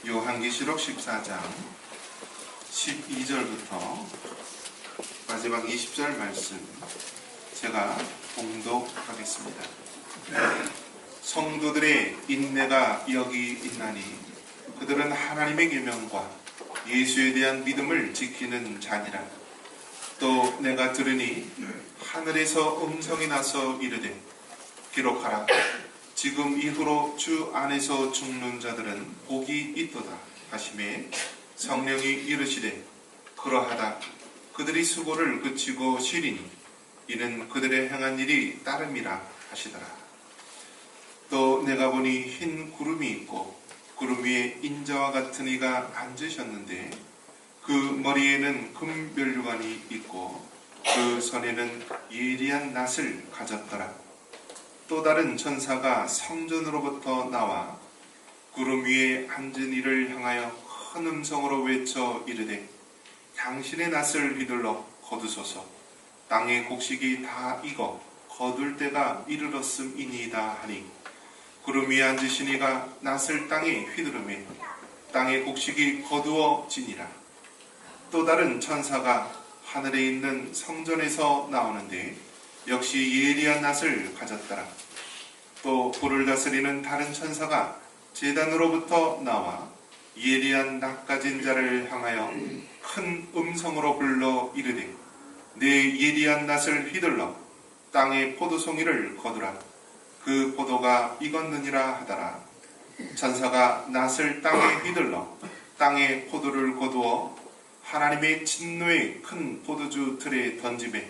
요한계시록 14장 12절부터 마지막 20절 말씀 제가 봉독하겠습니다. 성도들의 인내가 여기 있나니 그들은 하나님의 계명과 예수에 대한 믿음을 지키는 자니라. 또 내가 들으니 하늘에서 음성이 나서 이르되 기록하라. 지금 이후로 주 안에서 죽는 자들은 복이 있도다 하시매 성령이 이르시되 그러하다. 그들이 수고를 그치고 쉬리니 이는 그들의 행한 일이 따름이라 하시더라. 또 내가 보니 흰 구름이 있고 구름 위에 인자와 같은 이가 앉으셨는데 그 머리에는 금면류관이 있고 그 손에는 예리한 낫을 가졌더라. 또 다른 천사가 성전으로부터 나와 구름 위에 앉은 이를 향하여 큰 음성으로 외쳐 이르되 당신의 낫을 휘둘러 거두소서. 땅의 곡식이 다 익어 거둘 때가 이르렀음이니이다 하니 구름 위에 앉으신 이가 낫을 땅에 휘두르매 땅의 곡식이 거두어지니라. 또 다른 천사가 하늘에 있는 성전에서 나오는데 역시 예리한 낫을 가졌더라. 또 불을 다스리는 다른 천사가 제단으로부터 나와 예리한 낫 가진 자를 향하여 큰 음성으로 불러 이르되 내 예리한 낫을 휘둘러 땅의 포도송이를 거두라. 그 포도가 익었느니라 하더라. 천사가 낫을 땅에 휘둘러 땅의 포도를 거두어 하나님의 진노의 큰 포도주 틀에 던지매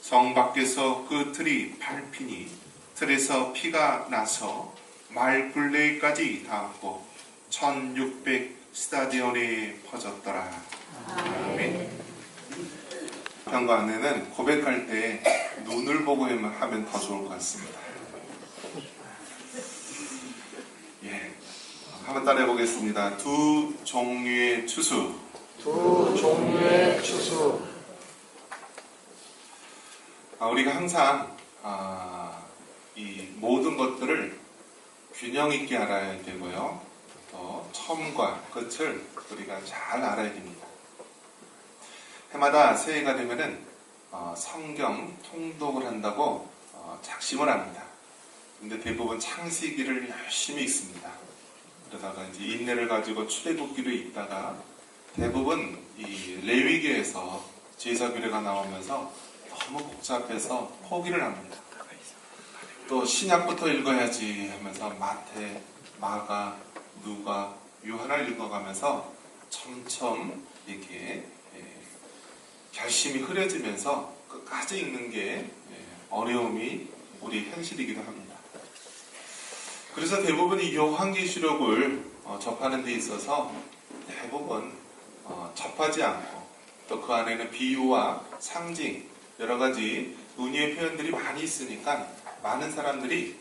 성 밖에서 그 틀이 밟히니 틀에서 피가 나서 말 굴레까지 닿았고 1600 스타디온에 퍼졌더라. 아멘. 편과 안에는 고백할 때 눈을 보고 하면 더 좋을 것 같습니다. 예, 한번 따라해 보겠습니다. 두 종류의 추수. 두 종류의 추수. 우리가 항상 이 모든 것들을 균형 있게 알아야 되고요. 또 처음과 끝을 우리가 잘 알아야 됩니다. 해마다 새해가 되면은 성경 통독을 한다고 작심을 합니다. 근데 대부분 창세기를 열심히 읽습니다. 그러다가 이제 인내를 가지고 출애굽기를 읽다가 대부분 이 레위기에서 제사 규례가 나오면서 너무 복잡해서 포기를 합니다. 또 신약부터 읽어야지 하면서 마태, 마가, 누가, 요한을 읽어가면서 점점 이렇게 결심이 흐려지면서 끝까지 읽는 게 어려움이 우리 현실이기도 합니다. 그래서 대부분 이 요한계시록을 접하는 데 있어서 대부분 접하지 않고 또 그 안에는 비유와 상징 여러 가지 은유의 표현들이 많이 있으니까 많은 사람들이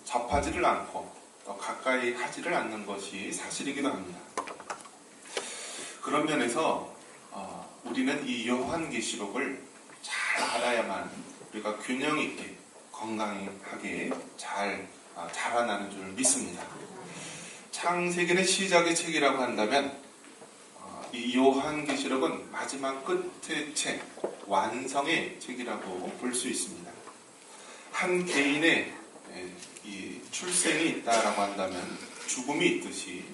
접하지를 않고 또 가까이 하지를 않는 것이 사실이기도 합니다. 그런 면에서 우리는 이 요한계시록을 잘 알아야만 우리가 균형 있게 건강하게 잘 자라나는 줄 믿습니다. 창세기는 시작의 책이라고 한다면 이 요한계시록은 마지막 끝의 책, 완성의 책이라고 볼 수 있습니다. 한 개인의 이 출생이 있다라고 한다면 죽음이 있듯이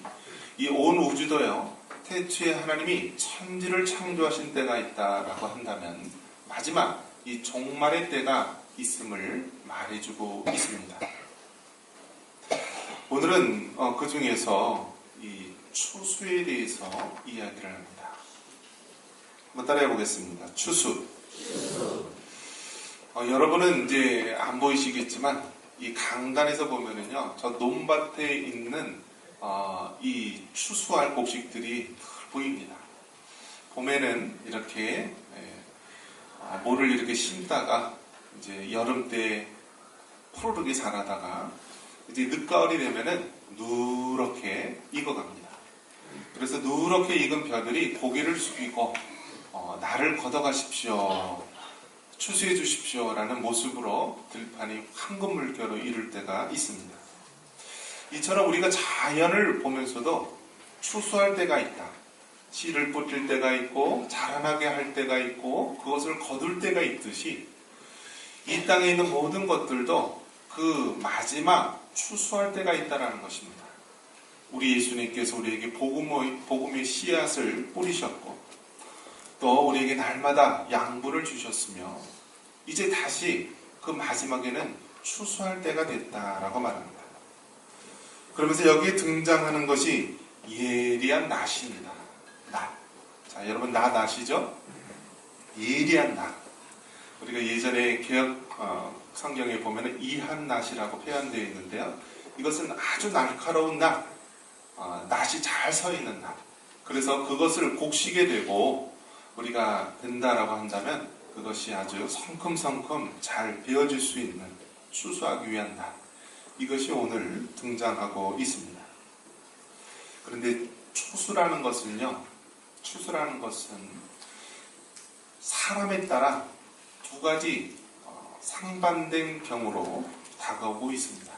이 온 우주도요 태초에 하나님이 천지를 창조하신 때가 있다라고 한다면 마지막 이 종말의 때가 있음을 말해주고 있습니다. 오늘은 그 중에서 이 추수에 대해서 이야기를 합니다. 한번 따라해 보겠습니다. 추수. 여러분은 이제 안 보이시겠지만 이 강단에서 보면은요 저 논밭에 있는 이 추수할 곡식들이 보입니다. 봄에는 이렇게 모를 이렇게 심다가 이제 여름 때 푸르르게 자라다가 이제 늦가을이 되면은 누렇게 익어갑니다. 그래서 누렇게 익은 벼들이 고개를 숙이고 나를 걷어가십시오, 추수해 주십시오 라는 모습으로 들판이 황금 물결로 이룰 때가 있습니다. 이처럼 우리가 자연을 보면서도 추수할 때가 있다. 씨를 뿌릴 때가 있고 자라나게 할 때가 있고 그것을 거둘 때가 있듯이 이 땅에 있는 모든 것들도 그 마지막 추수할 때가 있다는 것입니다. 우리 예수님께서 우리에게 복음의 씨앗을 뿌리셨고 또 우리에게 날마다 양분을 주셨으며 이제 다시 그 마지막에는 추수할 때가 됐다라고 말합니다. 그러면서 여기에 등장하는 것이 예리한 낫입니다. 낫. 자, 여러분 낫 아시죠? 예리한 낫. 우리가 예전에 개역 성경에 보면 이한 낫이라고 표현되어 있는데요. 이것은 아주 날카로운 낫, 낫이 잘 서 있는 낫. 그래서 그것을 곡시게 되고 우리가 된다라고 한다면 그것이 아주 성큼성큼 잘 베어질 수 있는 추수하기 위한 낫. 이것이 오늘 등장하고 있습니다. 그런데 추수라는 것은 사람에 따라 두 가지 상반된 경우로 다가오고 있습니다.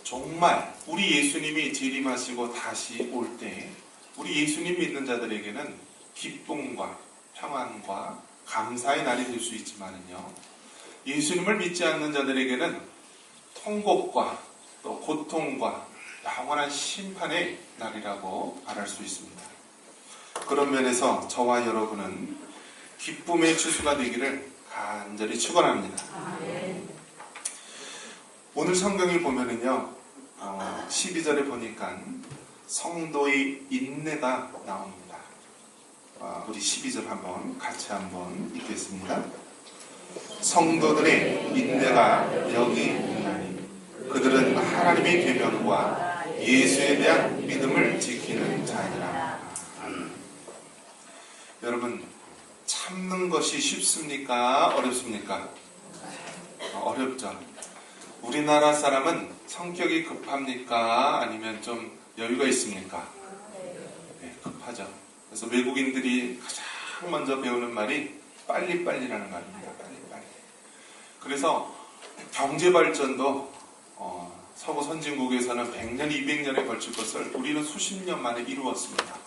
정말 우리 예수님이 재림하시고 다시 올 때 우리 예수님 믿는 자들에게는 기쁨과 평안과 감사의 날이 될 수 있지만은요, 예수님을 믿지 않는 자들에게는 통곡과 또 고통과 영원한 심판의 날이라고 말할 수 있습니다. 그런 면에서 저와 여러분은 기쁨의 추수가 되기를 간절히 축원합니다. 오늘 성경에 보면은요, 12절에 보니까 성도의 인내가 나옵니다. 우리 12절 같이 한번 읽겠습니다. 성도들의 인내가 여기 있나니 그들은 하나님의 계명과 예수에 대한 믿음을 지키는 자니라. 여러분, 참는 것이 쉽습니까? 어렵습니까? 어렵죠. 우리나라 사람은 성격이 급합니까? 아니면 좀 여유가 있습니까? 네, 급하죠. 그래서 외국인들이 가장 먼저 배우는 말이 빨리빨리라는 말입니다. 빨리빨리. 그래서 경제 발전도 서구 선진국에서는 100년, 200년에 걸칠 것을 우리는 수십 년 만에 이루었습니다.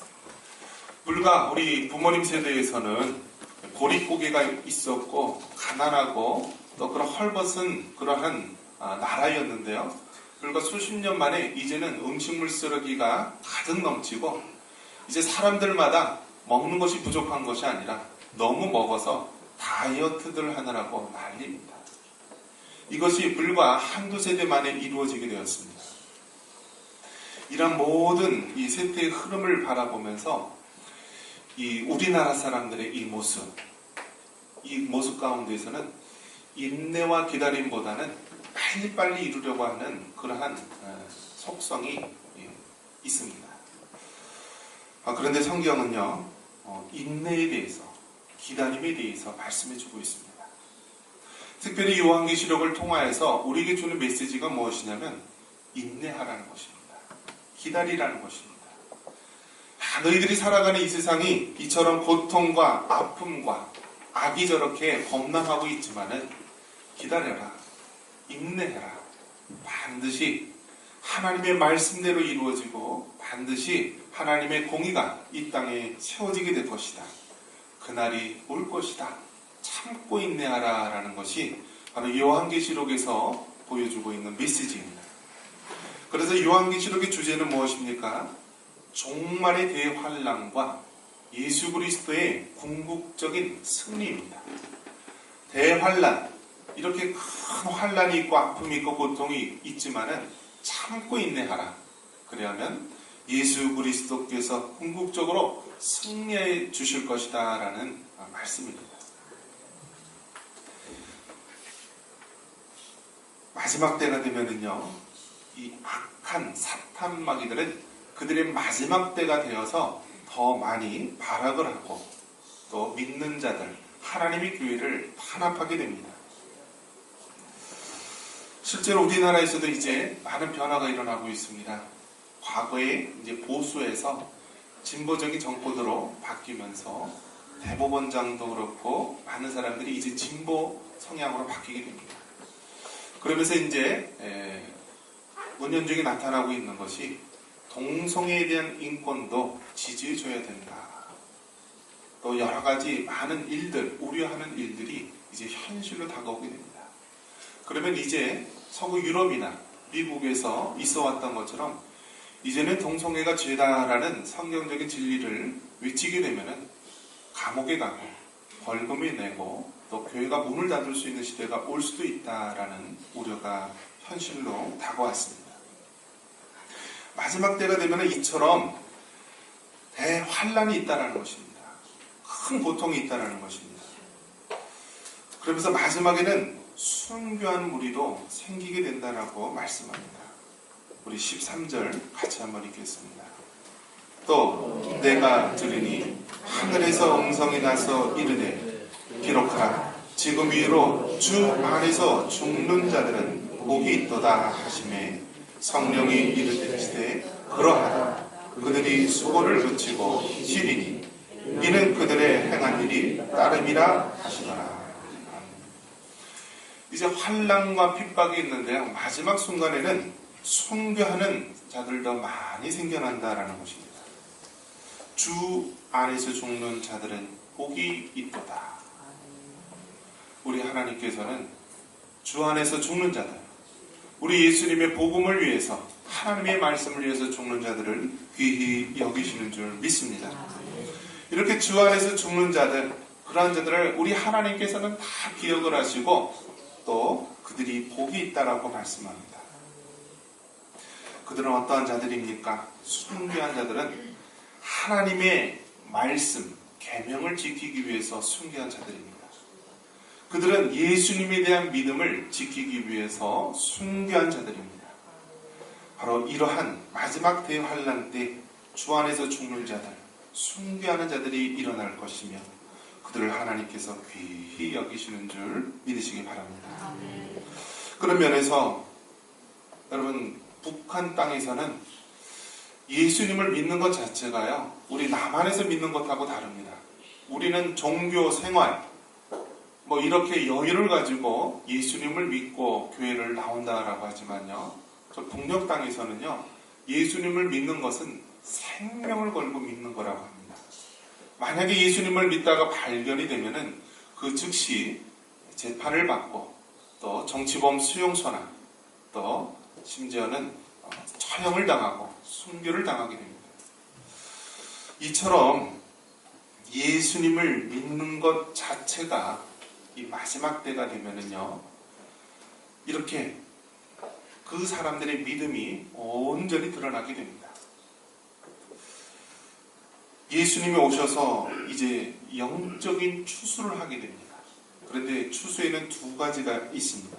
불과 우리 부모님 세대에서는 보릿고개가 있었고 가난하고 또 그런 헐벗은 그러한 나라였는데요. 불과 수십 년 만에 이제는 음식물 쓰레기가 가득 넘치고 이제 사람들마다 먹는 것이 부족한 것이 아니라 너무 먹어서 다이어트들 하느라고 난리입니다. 이것이 불과 한두 세대 만에 이루어지게 되었습니다. 이런 모든 이 세태의 흐름을 바라보면서 이 우리나라 사람들의 이 모습 가운데에서는 인내와 기다림보다는 빨리빨리 이루려고 하는 그러한 속성이 있습니다. 그런데 성경은요, 인내에 대해서, 기다림에 대해서 말씀해주고 있습니다. 특별히 요한계시록을 통하여서 우리에게 주는 메시지가 무엇이냐면 인내하라는 것입니다. 기다리라는 것입니다. 너희들이 살아가는 이 세상이 이처럼 고통과 아픔과 악이 저렇게 범람하고 있지만은 기다려라. 인내해라. 반드시 하나님의 말씀대로 이루어지고 반드시 하나님의 공의가 이 땅에 세워지게 될 것이다. 그날이 올 것이다. 참고 인내하라 라는 것이 바로 요한계시록에서 보여주고 있는 메시지입니다. 그래서 요한계시록의 주제는 무엇입니까? 종말의 대환란과 예수 그리스도의 궁극적인 승리입니다. 대환란, 이렇게 큰 환란이 있고 아픔이 있고 고통이 있지만은 참고 인내하라. 그래야면 예수 그리스도께서 궁극적으로 승리해 주실 것이다 라는 말씀입니다. 마지막 때가 되면은요, 이 악한 사탄 마귀들은 그들의 마지막 때가 되어서 더 많이 발악을 하고 또 믿는 자들, 하나님의 교회를 탄압하게 됩니다. 실제로 우리나라에서도 이제 많은 변화가 일어나고 있습니다. 과거에 이제 보수에서 진보적인 정권으로 바뀌면서 대법원장도 그렇고 많은 사람들이 이제 진보 성향으로 바뀌게 됩니다. 그러면서 이제 은연중에 나타나고 있는 것이 동성애에 대한 인권도 지지해줘야 된다. 또 여러 가지 많은 일들, 우려하는 일들이 이제 현실로 다가오게 됩니다. 그러면 이제 서구 유럽이나 미국에서 있어 왔던 것처럼 이제는 동성애가 죄다라는 성경적인 진리를 외치게 되면은 감옥에 가고 벌금을 내고 또 교회가 문을 닫을 수 있는 시대가 올 수도 있다라는 우려가 현실로 다가왔습니다. 마지막 때가 되면 이처럼 대환란이 있다라는 것입니다. 큰 고통이 있다라는 것입니다. 그러면서 마지막에는 순교한 무리도 생기게 된다라고 말씀합니다. 우리 13절 같이 한번 읽겠습니다. 또 내가 들으니 하늘에서 음성이 나서 이르되 기록하라. 지금 위로 주 안에서 죽는 자들은 복이 있도다 하시매 성령이 이르시되 그러하다. 그들이 수고를 그치고 쉬리니 이는 그들의 행한 일이 따름이라 하시더라. 이제 환난과 핍박이 있는데요. 마지막 순간에는 순교하는 자들도 많이 생겨난다라는 것입니다. 주 안에서 죽는 자들은 복이 있도다. 우리 하나님께서는 주 안에서 죽는 자들, 우리 예수님의 복음을 위해서 하나님의 말씀을 위해서 죽는 자들을 귀히 여기시는 줄 믿습니다. 이렇게 주 안에서 죽는 자들, 그러한 자들을 우리 하나님께서는 다 기억을 하시고 또 그들이 복이 있다라고 말씀합니다. 그들은 어떠한 자들입니까? 순교한 자들은 하나님의 말씀, 계명을 지키기 위해서 순교한 자들입니다. 그들은 예수님에 대한 믿음을 지키기 위해서 순교한 자들입니다. 바로 이러한 마지막 대환란 때 주 안에서 죽는 자들, 순교하는 자들이 일어날 것이며 그들을 하나님께서 귀히 여기시는 줄 믿으시기 바랍니다. 그런 면에서 여러분 북한 땅에서는 예수님을 믿는 것 자체가요, 우리 남한에서 믿는 것하고 다릅니다. 우리는 종교 생활 뭐 이렇게 여유를 가지고 예수님을 믿고 교회를 나온다라고 하지만요, 저 북녘 땅에서는요, 예수님을 믿는 것은 생명을 걸고 믿는 거라고 합니다. 만약에 예수님을 믿다가 발견이 되면은 그 즉시 재판을 받고 또 정치범 수용소나 또 심지어는 처형을 당하고 순교를 당하게 됩니다. 이처럼 예수님을 믿는 것 자체가 이 마지막 때가 되면은요, 이렇게 그 사람들의 믿음이 온전히 드러나게 됩니다. 예수님이 오셔서 이제 영적인 추수를 하게 됩니다. 그런데 추수에는 두 가지가 있습니다.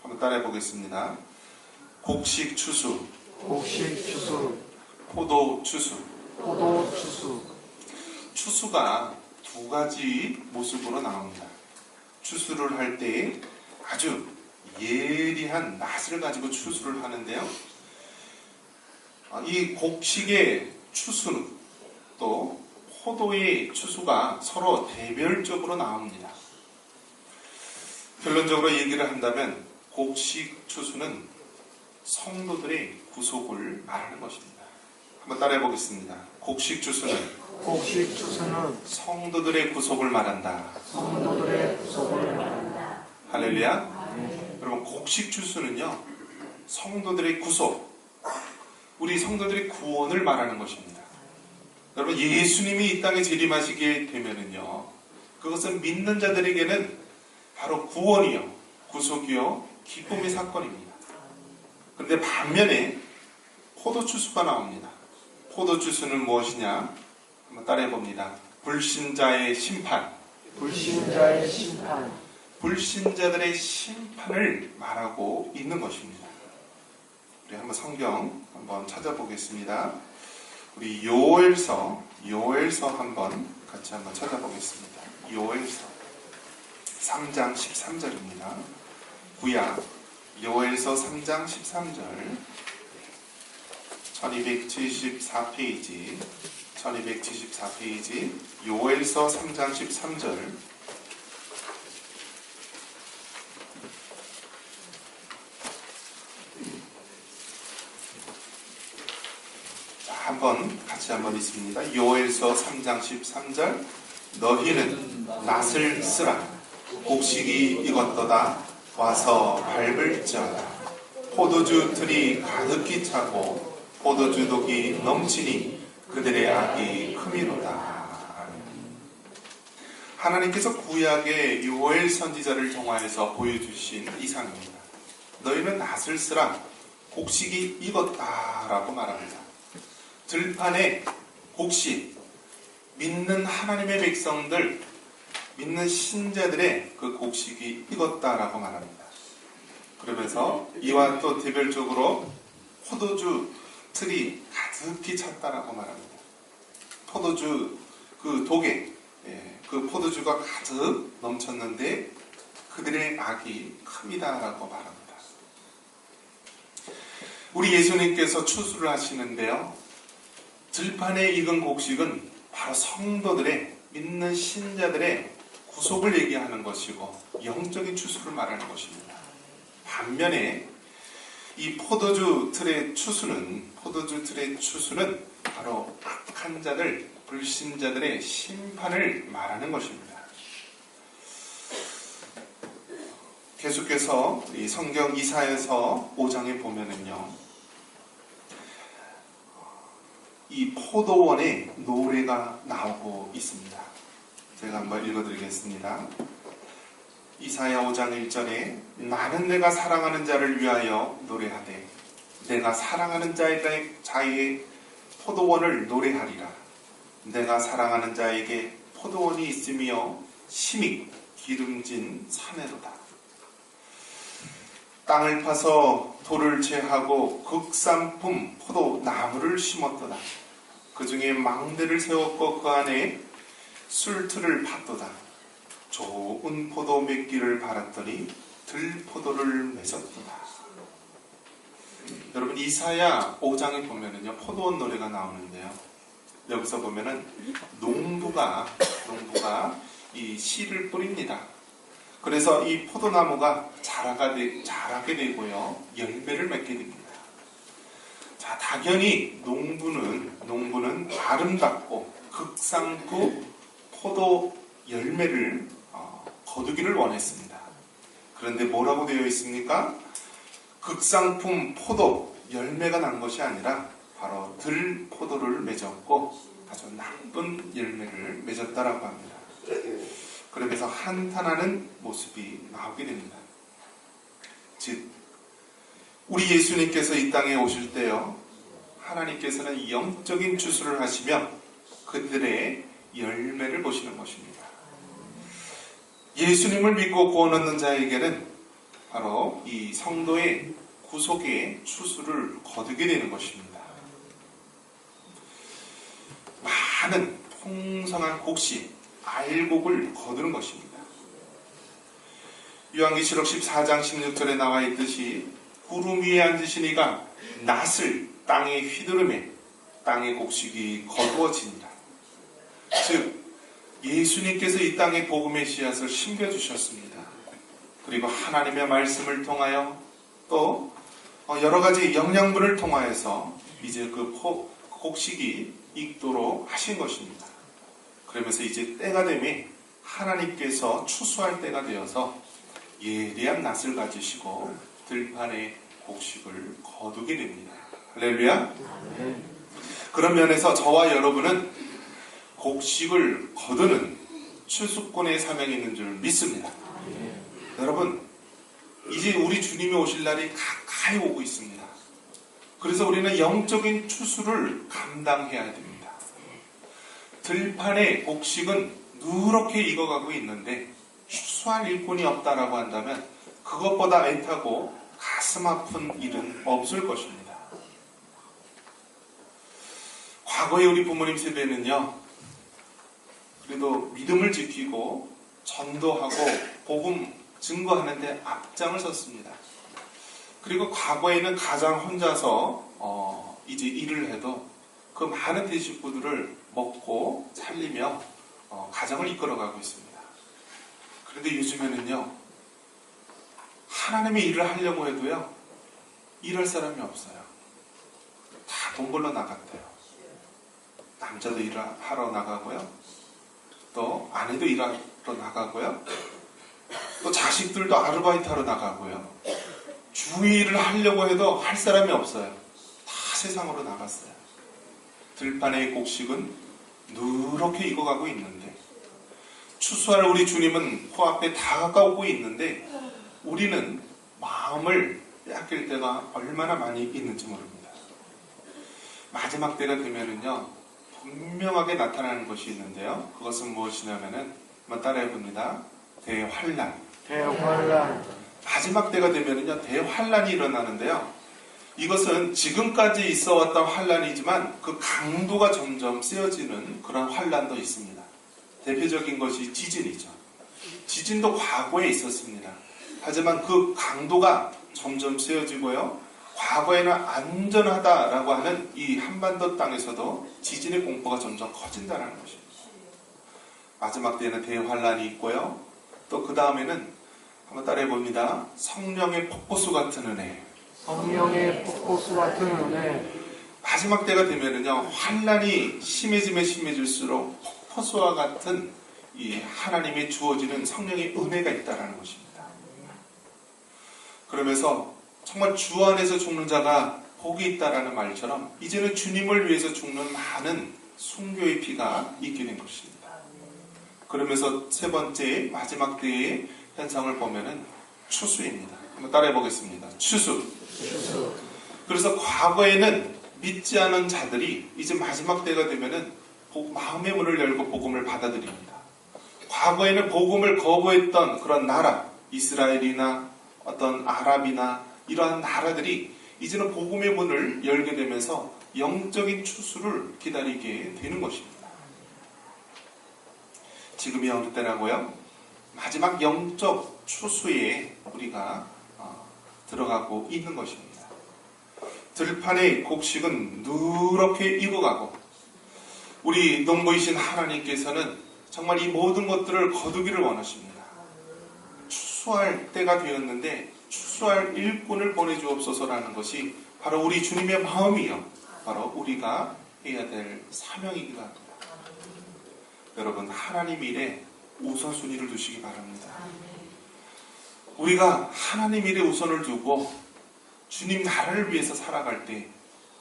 한번 따라해 보겠습니다. 곡식 추수, 포도 추수. 추수가 두 가지 모습으로 나옵니다. 추수를 할 때 아주 예리한 낫을 가지고 추수를 하는데요. 이 곡식의 추수는 또 포도의 추수가 서로 대별적으로 나옵니다. 결론적으로 얘기를 한다면 곡식 추수는 성도들의 구속을 말하는 것입니다. 한번 따라해 보겠습니다. 곡식 추수는 성도들의 구속을 말한다. 할렐루야. 여러분, 곡식 추수는요, 성도들의 구속, 우리 성도들의 구원을 말하는 것입니다. 여러분, 예수님이 이 땅에 재림하시게 되면은요, 그것은 믿는 자들에게는 바로 구원이요, 구속이요, 기쁨의 사건입니다. 그런데 반면에 포도추수가 나옵니다. 포도추수는 무엇이냐? 한번 따라해 봅니다. 불신자의 심판. 불신자들의 심판을 말하고 있는 것입니다. 우리 한번 성경 한번 찾아보겠습니다. 우리 요엘서 한번 같이 한번 찾아보겠습니다. 요엘서 3장 13절입니다. 구약 요엘서 3장 13절 1274페이지 요엘서 3장 13절 한번 같이 한번 읽습니다. 요엘서 3장 13절 너희는 낫을 쓰라 곡식이 익었도다 와서 밟을지어다 포도주 틀이 가득히 차고 포도주 독이 넘치니 그들의 악이 크미로다. 하나님께서 구약의 요엘 선지자를 통하여서 보여주신 이상입니다. 너희는 낫을 쓰라 곡식이 익었다라고 말합니다. 들판에 곡식, 믿는 하나님의 백성들, 믿는 신자들의 그 곡식이 익었다라고 말합니다. 그러면서 이와 또 대별적으로 포도주 틀이 가득히 찼다라고 말합니다. 포도주 그 독에 그 포도주가 가득 넘쳤는데 그들의 악이 큽니다라고 말합니다. 우리 예수님께서 추수를 하시는데요. 들판에 익은 곡식은 바로 성도들의 믿는 신자들의 구속을 얘기하는 것이고 영적인 추수를 말하는 것입니다. 반면에 이 포도주 틀의 추수는 바로 악한 자들, 불신자들의 심판을 말하는 것입니다. 계속해서 이 성경 이사야서 5장에 보면은요, 이 포도원의 노래가 나오고 있습니다. 제가 한번 읽어드리겠습니다. 이사야 5장 1절에 나는 내가 사랑하는 자를 위하여 노래하되 내가 사랑하는 자의 포도원을 노래하리라. 내가 사랑하는 자에게 포도원이 있으며 심히 기름진 산에로다. 땅을 파서 돌을 제하고 극산품 포도나무를 심었도다. 그 중에 망대를 세웠고 그 안에 술틀을 팠도다. 좋은 포도 맺기를 바랐더니 들포도를 맺었도다. 여러분 이사야 5장에 보면은요 포도원 노래가 나오는데요. 여기서 보면은 농부가 이 씨를 뿌립니다. 그래서 이 포도나무가 자라게 되고요 열매를 맺게 됩니다. 자, 당연히 농부는 아름답고 극상품 포도 열매를 거두기를 원했습니다. 그런데 뭐라고 되어 있습니까? 극상품 포도 열매가 난 것이 아니라 바로 들포도를 맺었고 아주 나쁜 열매를 맺었다라고 합니다. 그러면서 한탄하는 모습이 나오게 됩니다. 즉 우리 예수님께서 이 땅에 오실 때요 하나님께서는 영적인 추수를 하시며 그들의 열매를 보시는 것입니다. 예수님을 믿고 구원 얻는 자에게는 바로 이 성도의 구속의 추수를 거두게 되는 것입니다. 많은 풍성한 곡식, 알곡을 거두는 것입니다. 요한계시록 14장 16절에 나와 있듯이 구름 위에 앉으신 이가 낫을 땅에 휘두르매 땅의 곡식이 거두어지니라. 즉 예수님께서 이 땅에 복음의 씨앗을 심겨주셨습니다. 그리고 하나님의 말씀을 통하여 또 여러 가지 영양분을 통하여서 이제 그 곡식이 익도록 하신 것입니다. 그러면서 이제 때가 되면 하나님께서 추수할 때가 되어서 예리한 낫을 가지시고 들판에 곡식을 거두게 됩니다. 할렐루야. 그런 면에서 저와 여러분은 곡식을 거두는 추수꾼의 사명이 있는 줄 믿습니다. 여러분 이제 우리 주님이 오실 날이 가까이 오고 있습니다. 그래서 우리는 영적인 추수를 감당해야 됩니다. 들판의 곡식은 누렇게 익어가고 있는데 추수할 일꾼이 없다라고 한다면 그것보다 애타고 가슴 아픈 일은 없을 것입니다. 과거에 우리 부모님 세대는요 그래도 믿음을 지키고 전도하고 복음 증거하는데 앞장을 섰습니다. 그리고 과거에는 가장 혼자서 이제 일을 해도 그 많은 대식구들을 먹고 살리며 가정을 이끌어가고 있습니다. 그런데 요즘에는요 하나님의 일을 하려고 해도요 일할 사람이 없어요. 다 돈 벌러 나갔대요. 남자도 일하러 나가고요. 또 아내도 일하러 나가고요. 또 자식들도 아르바이트하러 나가고요. 주일을 하려고 해도 할 사람이 없어요. 다 세상으로 나갔어요. 들판의 곡식은 누렇게 익어가고 있는데 추수할 우리 주님은 코앞에 다가오고 있는데 우리는 마음을 빼앗길 때가 얼마나 많이 있는지 모릅니다. 마지막 때가 되면은요 분명하게 나타나는 것이 있는데요. 그것은 무엇이냐면은 한번 따라해 봅니다. 대환란. 대환란. 마지막 때가 되면은요 대환란이 일어나는데요. 이것은 지금까지 있어왔던 환란이지만 그 강도가 점점 세어지는 그런 환란도 있습니다. 대표적인 것이 지진이죠. 지진도 과거에 있었습니다. 하지만 그 강도가 점점 세어지고요. 과거에는 안전하다라고 하는 이 한반도 땅에서도 지진의 공포가 점점 커진다는 것입니다. 마지막 때에는 대환란이 있고요. 또 그 다음에는 한번 따라해 봅니다. 성령의 폭포수 같은 은혜. 성령의 폭포수 같은 은혜. 마지막 때가 되면은요 환란이 심해지면 심해질수록 폭포수와 같은 이 하나님의 주어지는 성령의 은혜가 있다라는 것입니다. 그러면서 정말 주 안에서 죽는 자가 복이 있다라는 말처럼 이제는 주님을 위해서 죽는 많은 순교의 피가 있게 된 것입니다. 그러면서 세 번째 마지막 때의 현상을 보면은 추수입니다. 한번 따라해 보겠습니다. 추수. 그래서 과거에는 믿지 않은 자들이 이제 마지막 때가 되면은 마음의 문을 열고 복음을 받아들입니다. 과거에는 복음을 거부했던 그런 나라, 이스라엘이나 어떤 아랍이나 이러한 나라들이 이제는 복음의 문을 열게 되면서 영적인 추수를 기다리게 되는 것입니다. 지금이 어느 때라고요? 마지막 영적 추수에 우리가 들어가고 있는 것입니다. 들판의 곡식은 누렇게 익어가고 우리 농부이신 하나님께서는 정말 이 모든 것들을 거두기를 원하십니다. 추수할 때가 되었는데 추수할 일꾼을 보내주옵소서라는 것이 바로 우리 주님의 마음이요. 바로 우리가 해야 될 사명이기도 합니다. 여러분 하나님 일에 우선순위를 두시기 바랍니다. 우리가 하나님 일에 우선을 두고 주님 나라를 위해서 살아갈 때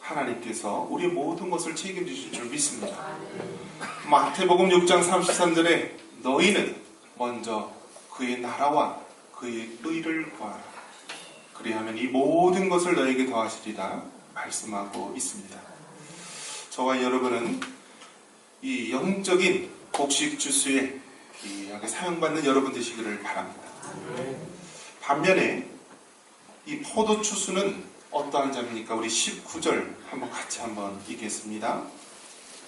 하나님께서 우리의 모든 것을 책임지실 줄 믿습니다. 마태복음 6장 33절에 너희는 먼저 그의 나라와 그의 의를 구하라. 그리하면 이 모든 것을 너에게 더하시리라 말씀하고 있습니다. 저와 여러분은 이 영적인 곡식 주수에 귀하게 사용받는 여러분 되시기를 바랍니다. 반면에 이 포도 추수는 어떠한 자입니까? 우리 19절 같이 한번 읽겠습니다.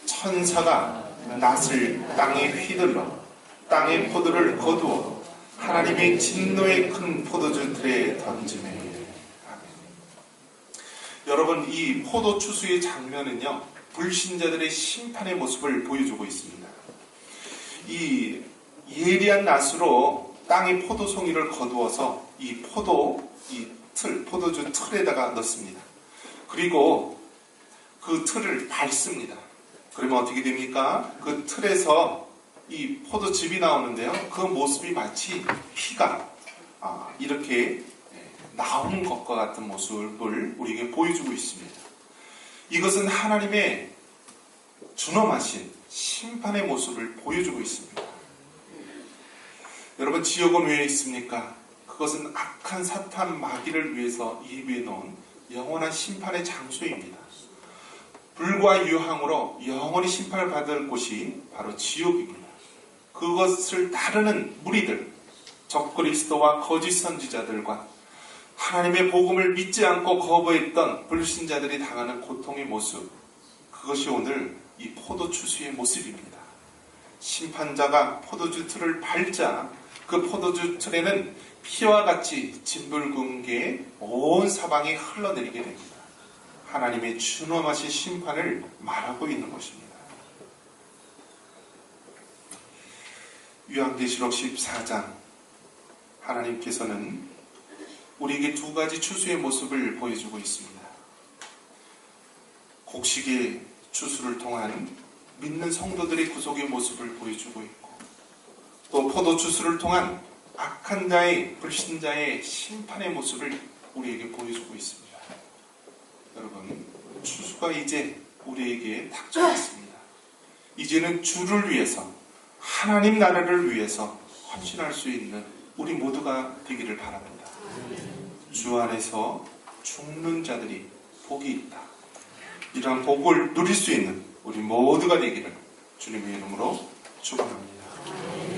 천사가 낫을 땅에 휘둘러 땅의 포도를 거두어 하나님의 진노의 큰 포도주 틀에 던지매. 아멘. 여러분 이 포도 추수의 장면은요 불신자들의 심판의 모습을 보여주고 있습니다. 이 예리한 낫으로 땅의 포도송이를 거두어서 이 포도주 틀에다가 넣습니다. 그리고 그 틀을 밟습니다. 그러면 어떻게 됩니까? 그 틀에서 이 포도즙이 나오는데요. 그 모습이 마치 피가 이렇게 나오는 것과 같은 모습을 우리에게 보여주고 있습니다. 이것은 하나님의 준엄하신 심판의 모습을 보여주고 있습니다. 여러분 지옥은 왜 있습니까? 그것은 악한 사탄 마귀를 위해서 예비해 놓은 영원한 심판의 장소입니다. 불과 유황으로 영원히 심판을 받을 곳이 바로 지옥입니다. 그것을 따르는 무리들, 적그리스도와 거짓 선지자들과 하나님의 복음을 믿지 않고 거부했던 불신자들이 당하는 고통의 모습, 그것이 오늘 이 포도추수의 모습입니다. 심판자가 포도주 틀을 밟자 그 포도주 틀에는 피와 같이 진불궁계에 온 사방에 흘러내리게 됩니다. 하나님의 준엄하신 심판을 말하고 있는 것입니다. 요한계시록 14장 하나님께서는 우리에게 두 가지 추수의 모습을 보여주고 있습니다. 곡식의 추수를 통한 믿는 성도들의 구속의 모습을 보여주고 있고, 또 포도주스를 통한 악한 자의, 불신자의 심판의 모습을 우리에게 보여주고 있습니다. 여러분, 추수가 이제 우리에게 닥쳐왔습니다. 이제는 주를 위해서, 하나님 나라를 위해서 헌신할 수 있는 우리 모두가 되기를 바랍니다. 주 안에서 죽는 자들이 복이 있다. 이러한 복을 누릴 수 있는 우리 모두가 되기를 주님의 이름으로 축원합니다.